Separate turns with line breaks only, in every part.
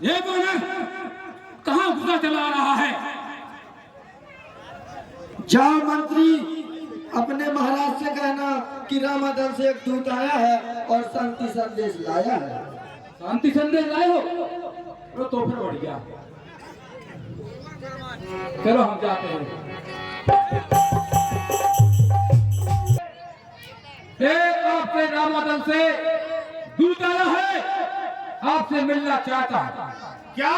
ये बोले कहाँ गुस्सा चला रहा है?
जाओ मंत्री, अपने महाराज से कहना कि रामादल से एक दूत आया है और शांति संदेश लाया है।
शांति संदेश लाए हो? तो फिर बढ़िया, चलो हम जाते हैं। आपसे रामादल से दूत आया है, आपसे मिलना चाहता है।
क्या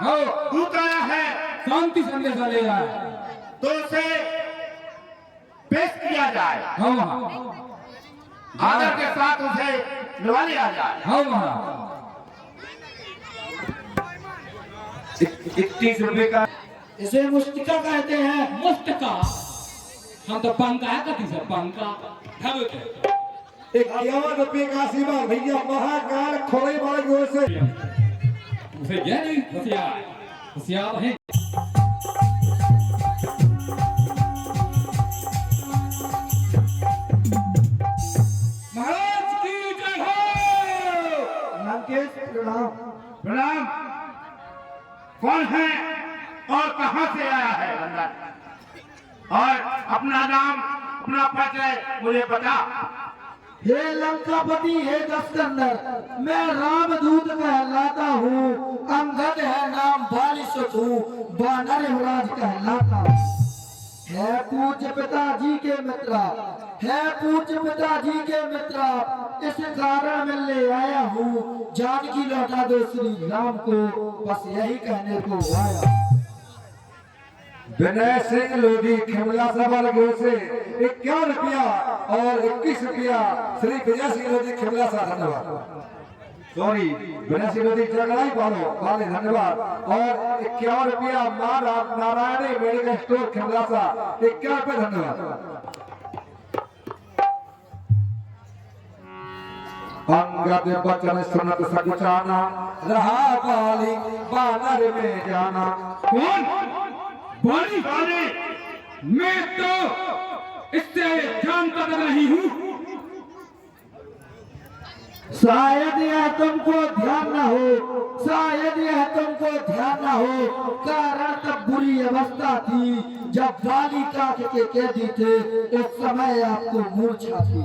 हो
दूत आया है?
शांति संदेश ले आया है।
तो उसे पेश किया जाए, आदर के साथ उसे मिलवा लिया जाए।
हाँ महाराज,
31 रुपए का
इसे मुस्तिका कहते हैं।
मुस्तका हम तो पंका है, कथी से पंका
51 रुपए का सीमा भैया, महाकाल खोले वाले गोर से
उसे ये नहीं होशियार होशियार है। महाराज की जय हो।
लंकेश प्रणाम।
प्रणाम। कौन है और कहां से आया है अंदर? और अपना नाम, अपना परिचय मुझे बता।
हे लंकापति, हे दस्कंदर, मैं रामदूत कहलाता हूँ। अंगद है नाम, बालिशुत हूँ, वानर युवराज कहलाता हूँ। है पूज्य पिताजी के मित्रा, है पूज्य पिताजी के मित्रा, इस कारण मैं ले आया हूँ। जानकी लौटा दो श्री राम को, बस यही कहने को आया।
विनय सिंह लोधी खिमला सवाल गो से 51 रुपया और 21 रुपया श्री विजय सिंह लोधी खिमला सा, धन्यवाद। सॉरी, विनय सिंह लोधी जगलाई वाले धन्यवाद। और 51 रुपया मां नारायणी मेडिकल स्टोर खिमला सा, 51 रुपये धन्यवाद। अंगद बचन सुनत सकुचाना, रहा बाली बानर में जाना।
कौन? बाली? मैं तो इससे जानता नहीं हूँ।
शायद यह तुमको ध्यान न हो, शायद यह तुमको ध्यान न हो, कारण तब बुरी अवस्था थी जब बाली काट के कैदी थे, उस समय आपको मूर्छा थी।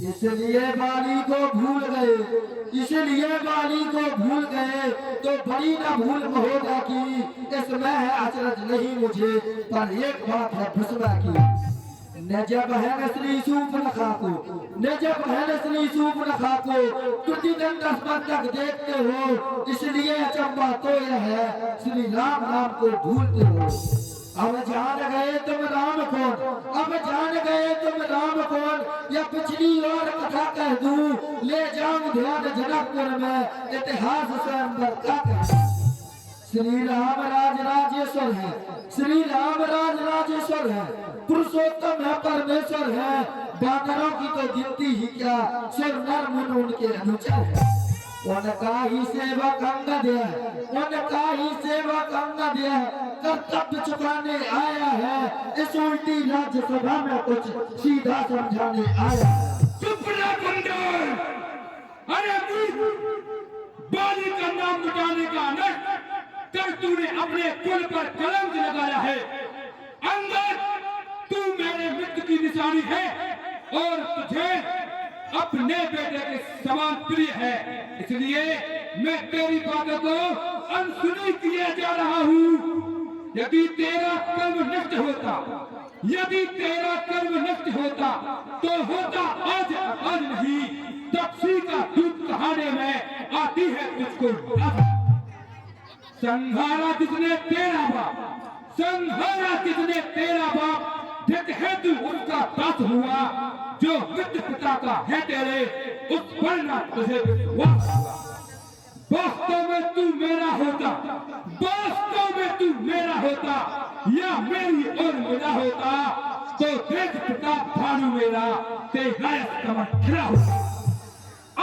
इसलिए बाली को भूल गए, इसलिए बाली को भूल गए। तो बड़ी ना भूल होगा कि इसमें है अचरज नहीं मुझे, पर एक बात है भस्मा की। न जब है श्री सूर्पनखा को, न जब है श्री सूर्पनखा को प्रतिदंड स्पर्धक देखते हो, इसलिए अचंबा तो यह है श्री राम नाम को भूलते हो। अब जान गए तुम राम कौन, अब जान गए तुम राम कौन, या पिछली और कथा कह दूं, ले जाऊं ध्यान जनकपुर में, इतिहास से अंदर का कह। श्री राम राज राजेश्वर है, श्री राम राज राजेश्वर है, पुरुषोत्तम है, परमेश्वर है। बानरों की तो गिनती ही क्या, सिर नर मुन उनके अनुचर है। उनका ही सेवक अंगद है, उनका ही सेवक अंगद है, कर्तव्य चुकाने आया है। इस उल्टी राज्यसभा में कुछ सीधा समझाने आया है।
चुप रह बंदर! अरे बाली का नाम मिटाने का अनर्थ कर तूने अपने कुल पर कलंक लगाया है। अंगद, तू मेरे मित्र की निशानी है और तुझे अपने बेटे के समान प्रिय है, इसलिए मैं तेरी बातों को अनसुनी किए जा रहा हूँ। यदि तेरा कर्म नष्ट होता, यदि तेरा कर्म नष्ट होता तो होता आज आज नहीं, तपसी का दूध कहाने में आती है तुझको। संघारा जिसने तेरा बाप, संघारा जिसने तेरा बाप, जित हेतु उसका दास हुआ, जो मित्र पिता का है तेरे, उस पर ना तुझे विश्वास हुआ। वास्तव में तू मेरा होता, वास्तव में तू मेरा होता, या मेरी और मेरा होता, तो देख पिता भानु मेरा तेरा कमर खिला होता।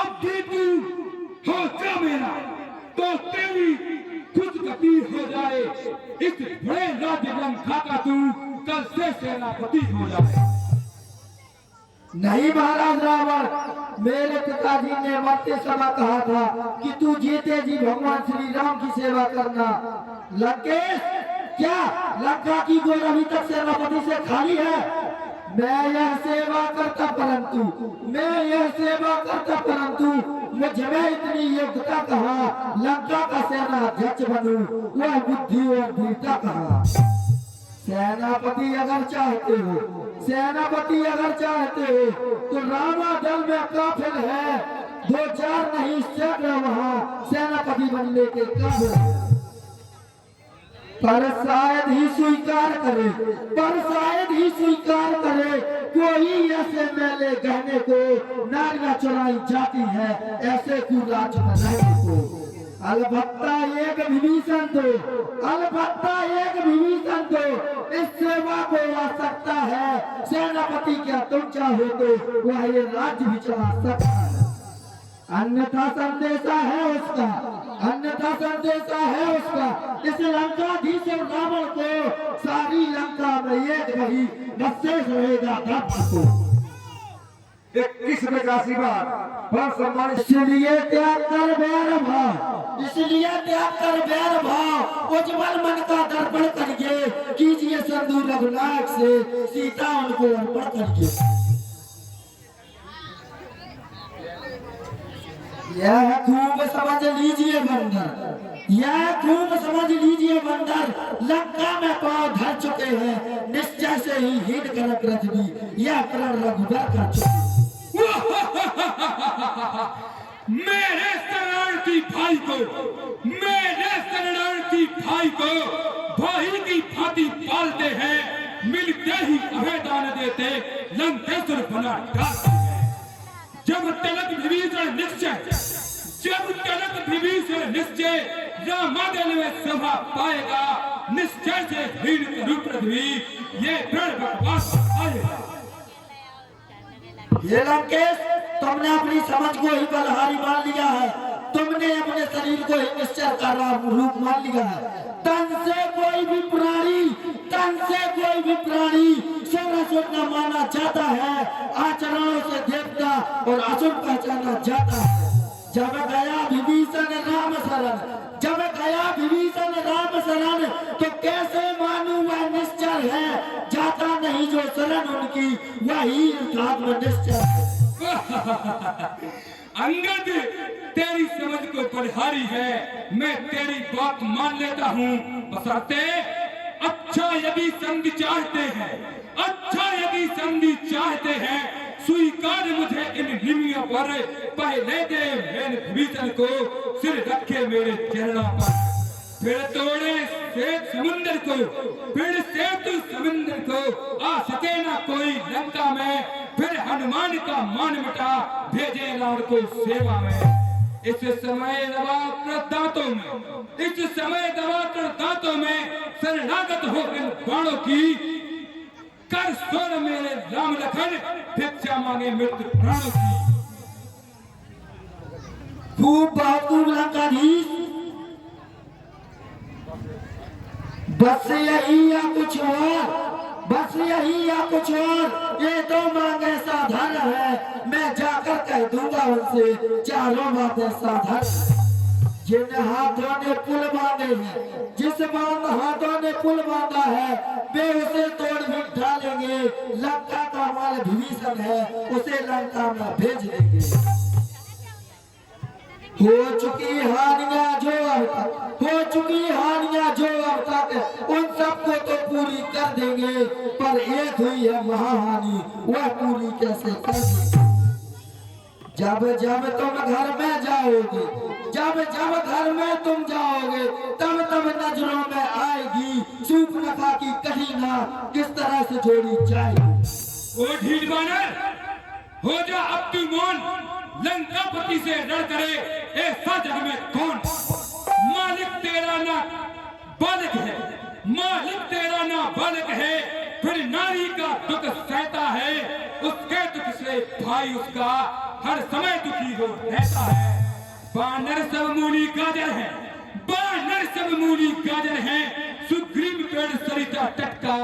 अब भी तू हो जा मेरा, तो तेरी खुद गति हो जाए। इस बड़े राज्य लंका का तू कल से सेनापति हो जाए।
नहीं महाराज रावण, मेरे पिताजी ने मरते समय कहा था कि तू जीते जी भगवान श्री राम की सेवा करना। लंकेश, क्या लंका की गोर अभी तक सेनापति से खाली है? मैं यह सेवा करता परंतु मुझ में इतनी योग्यता कहाँ, लंका का सेना अध्यक्ष बनूं, वह बुद्धि और वीरता कहाँ। सेनापति अगर चाहते हो तो रामा दल में काफिल है, 2-4 नहीं सैकड़ों वहाँ सेनापति बनने के काबिल है। पर शायद ही स्वीकार करे कोई ऐसे मेले गहने को नारियां चुराई जाती है, ऐसे कुराज बनाने को। अलबत्ता एक विभीषण तो इस सेवा को आ सकता है। सेनापति क्या तुम चाहो तो वह ये राज्य भी चला सकता है। अन्यथा संदेशा है उसका इस लंकाधीश रावण को सारी लंका में एक वही बसेस रहेगा धर्म को।
21 में काशी बार पर सम्मानित
इसलिए त्याग कर बैर भाव उज्जवल मन का दर्पण करिए, कीजिए सिंदूर रघुनाथ से सीता उनको अर्पण करिए। यह खूब समझ लीजिए बंदर, लंका में पांव धर चुके हैं, निश्चय से ही हीन कनक रजनी यह प्रण रघुबर कर चुके।
मेरे शरणार्थी भाई को भाई की भांति पालते हैं, मिलते ही अभेदान देते लंकेश्वर बना डालते हैं। जब तलक निश्चय रामादल में सभा पाएगा, निश्चय से हीन करू पृथ्वी ये प्रण बकवास आएगा।
ये लंकेश, तुमने अपनी समझ को ही बलहारी मान लिया है, तुमने अपने शरीर को ही निश्चय का रूप मान लिया है। तन से कोई भी प्राणी सुर न माना जाता है, आचरणों से देवता और असुर पहचाना जाता है। जब गया विभीषण राम तो कैसे मानूं वह निश्चय है, जाता नहीं जो शरण उनकी वही आत्म निश्चय है।
अंगद, तेरी समझ को बलिहारी है, मैं तेरी बात मान लेता हूँ, बशर्ते अच्छा यदि संधि चाहते हैं स्वीकार मुझे इन निमियों पर, पहले दे मैंने विभीषण को सिर रखे मेरे चरणों पर, फिर तोड़े श्वेत समुद्र को आ सके ना कोई लंका में, फिर हनुमान का मान मिटा भेजे रावण को सेवा में। इस समय दबाकर दांतों में शरणागत हो इन बाणों की, कर स्वर मेरे राम लखन भिक्षा मांगे मृत्यु प्राणों की।
खूब बहादुर लंकाधीश, बस यही या कुछ और, ये तो मांगे साधारण है, मैं जाकर कह दूंगा उनसे चारों बातें साधारण। जिन हाथों ने पुल बांधे हैं, जिस हाथों ने पुल बांधा है, वे उसे तोड़ भी डालेंगे। लंका का माल विभीषण है, उसे लंका में भेज देंगे। हो चुकी हानियां जो अब तक उन सबको तो पूरी कर देंगे, पर एक हुई है महाहानि, वह पूरी कैसे कर देंगे। जब तुम घर में जाओगे, तब नजरों में आएगी शूर्पणखा की कहीना किस तरह से जोड़ी जाएगी।
ओ ढीठ बानर, हो जा अब तू मौन, लंकापति से लड़ करे ऐसा जग में कौन। मालिक तेरा ना बालक है, फिर नारी का दुख सहता है, उसके दुख से भाई उसका हर समय दुखी हो रहता है। बानर सब मूली गाजर है, सुग्रीव पेड़ सरिता टटका,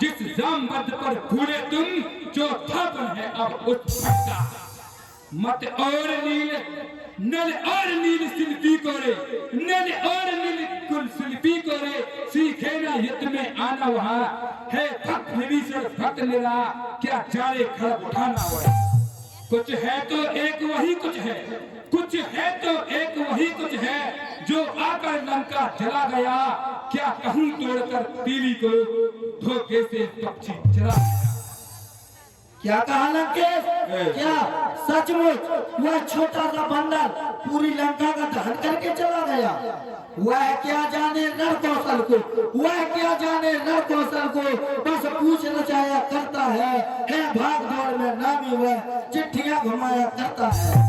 जिस जामवंत पर भूले तुम, जो थापन है अब उस भटका। मत और नील नल और नील शिल्पी कोरे, नल और नील कुल शिल्पी कोरे, सीखे ना युद्ध में आना वहां है भक्त निरीश्वर भक्त निरा, क्या जाने खड़ग उठाना हुआ। कुछ है तो एक वही कुछ है, कुछ है तो एक वही कुछ है, जो आकर लंका जला गया, क्या कहूं तोड़कर तीली को धोखे से पक्षी चला गया।
क्या कहा लंकेश? क्या सचमुच वह छोटा सा बंदर पूरी लंका का दहन करके चला गया? वह क्या जाने रण कौशल को, वह क्या जाने रण कौशल को, बस पूछ नचाया करता है भाग दौड़ में नामी वह चिट्ठियां घुमाया करता है।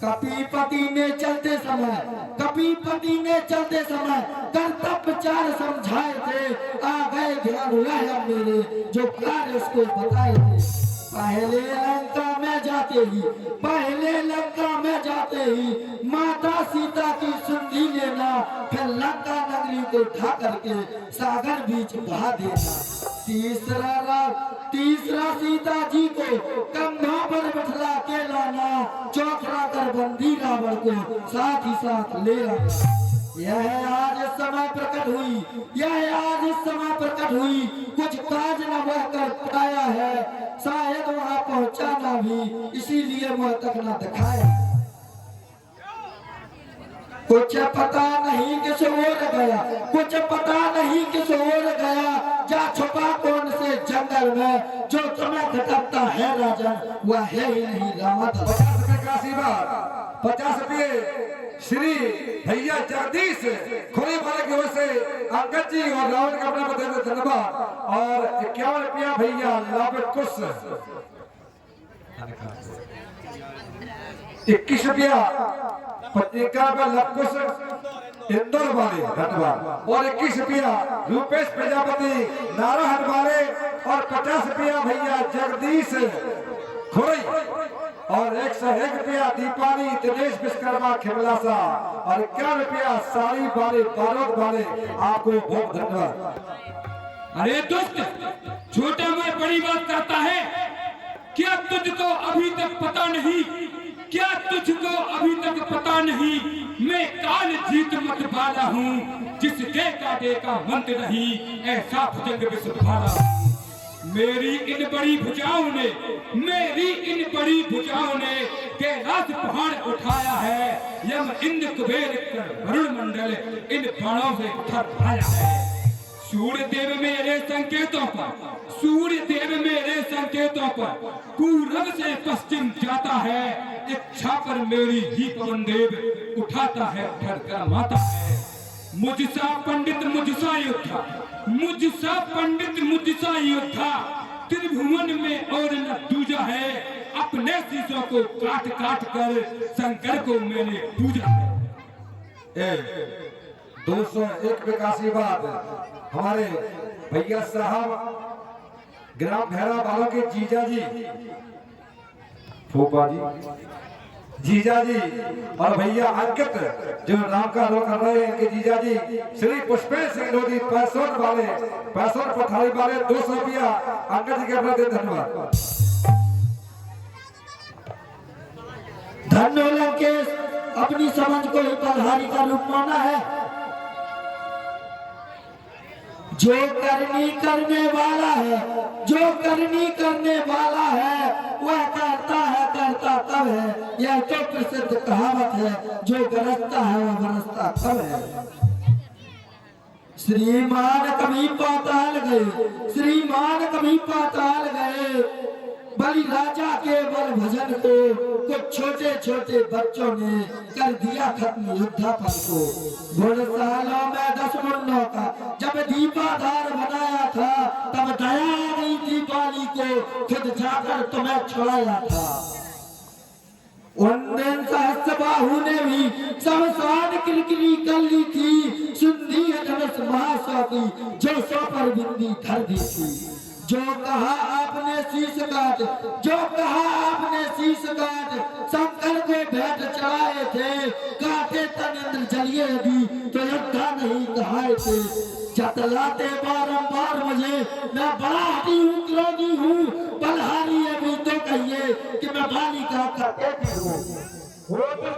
कपीपति ने चलते समय, कपीपति ने चलते समय कर्तव्य चार समझाए थे, आ गए ध्यान वह मेरे जो कार्य उसको बताए थे। पहले लंका में जाते ही, पहले लंका में जाते ही माता सीता की सुंधी लेना, फिर लंका नगरी को ढा करके सागर बीच बहा देना। तीसरा सीता जी को कंधा पर बिठला के लाना, चौकड़ा कर बंदी रावण को साथ ही साथ ले लाना। यह आज इस समय प्रकट हुई, यह आज इस समय प्रकट हुई, कुछ काज न वह कर पाया है, शायद वहां पहुंचा ना भी, इसीलिए वह तक न दिखाया। कुछ पता नहीं किस ओर गया, कुछ पता नहीं किस ओर गया, जा छुपा कौन से जंगल में, जो तुम्हें खटकता है राजन वह है ही नहीं रावत।
50 रुपए का आशीर्वाद, 50 रुपए श्री भैया जगदीश खोले वाले की ओर से अंगद जी और रावण का अपना धन्यवाद, और 51 रुपया भैया लाभ कुश, 21 रुपया पत्रिका का लवकुश इंदौर वाले धन्यवाद, और 21 रुपया रूपेश प्रजापति नारायण वाले, और 50 रुपया भैया जगदीश खोई, और 101 रुपया दीपाली दिनेश विश्वकर्मा खिमलासा, और 51 रुपया साड़ी वाले बारोद वाले, आपको बहुत धन्यवाद।
अरे दोस्त, छोटा मैं बड़ी बात करता है, क्या तुझको अभी तक पता नहीं, क्या तुझको अभी तक पता नहीं, मैं काल जीत मत वाला हूँ, जिसके काटे का मंत्र नहीं, ऐसा भुजंग विश्व भाला। मेरी इन बड़ी भुजाओं ने, मेरी इन बड़ी भुजाओं ने कैलाश पहाड़ उठाया है, यम इंद्र कुबेर वरुण मंडल इन बाणों से थर आया है। सूर्य देव मेरे संकेतों पर, सूर्य देव मेरे संकेतों पर पूरब से पश्चिम जाता है, इच्छा पर मेरी ही पवन देव उठाता है उठर कर माता है। मुझसा पंडित मुझसा योद्धा, मुझसा पंडित मुझसा योद्धा, त्रिभुवन में और न दूजा है, अपने शीशों को काट काट कर शंकर को मैंने पूजा है।
201 रुपये का आशीर्वाद हमारे भैया साहब ग्राम भैरा वालों के जीजा जी, फूफा जी, जीजा जी, और भैया अंकित जो नाम का रोल कर रहे हैं कि जीजा जी श्री पुष्पेश सिंह लोधी 65 वाले, 65 पठारी वाले 200 रुपया अंकित जी के अपना धन्यवाद।
धन्य लंकेश, अपनी समझ को ही बलहारी का रूप माना है। जो करनी करने वाला है, जो करनी करने वाला है, वह करता है, करता तब है, यह तो प्रसिद्ध कहावत है, जो गरजता है वह बरसता तब है। श्रीमान कभी पाताल गए, श्रीमान कभी पाताल गए, बलि राजा के बल भजन को कुछ छोटे छोटे बच्चों ने कर दिया खत्म युद्धापन को। घुड़सालों में 10 मुन्नों का जब दीपाधार बनाया था, तब दया आ गई दीपाली को, खुद जाकर तुम्हें छुड़ाया था। उन दिन सहस्त्रबाहु ने भी शमशान किरकिरी कर ली थी, सुंदी धनुष महासौ की जो सौ पर बिंदी धर दी थी। जो कहा आपने शीश काट, जो कहा आपने शीश काट, शंकर को भेंट चढ़ाए थे, काटे तन इंद्र जलिए यदि तो योद्धा नहीं कहाए थे। जतलाते बारंबार मुझे, मैं बड़ा हटी हूँ, क्रोधी हूँ, बलहारी अभी तो कहिए कि मैं बालिका का कैदी हूँ।
वो तो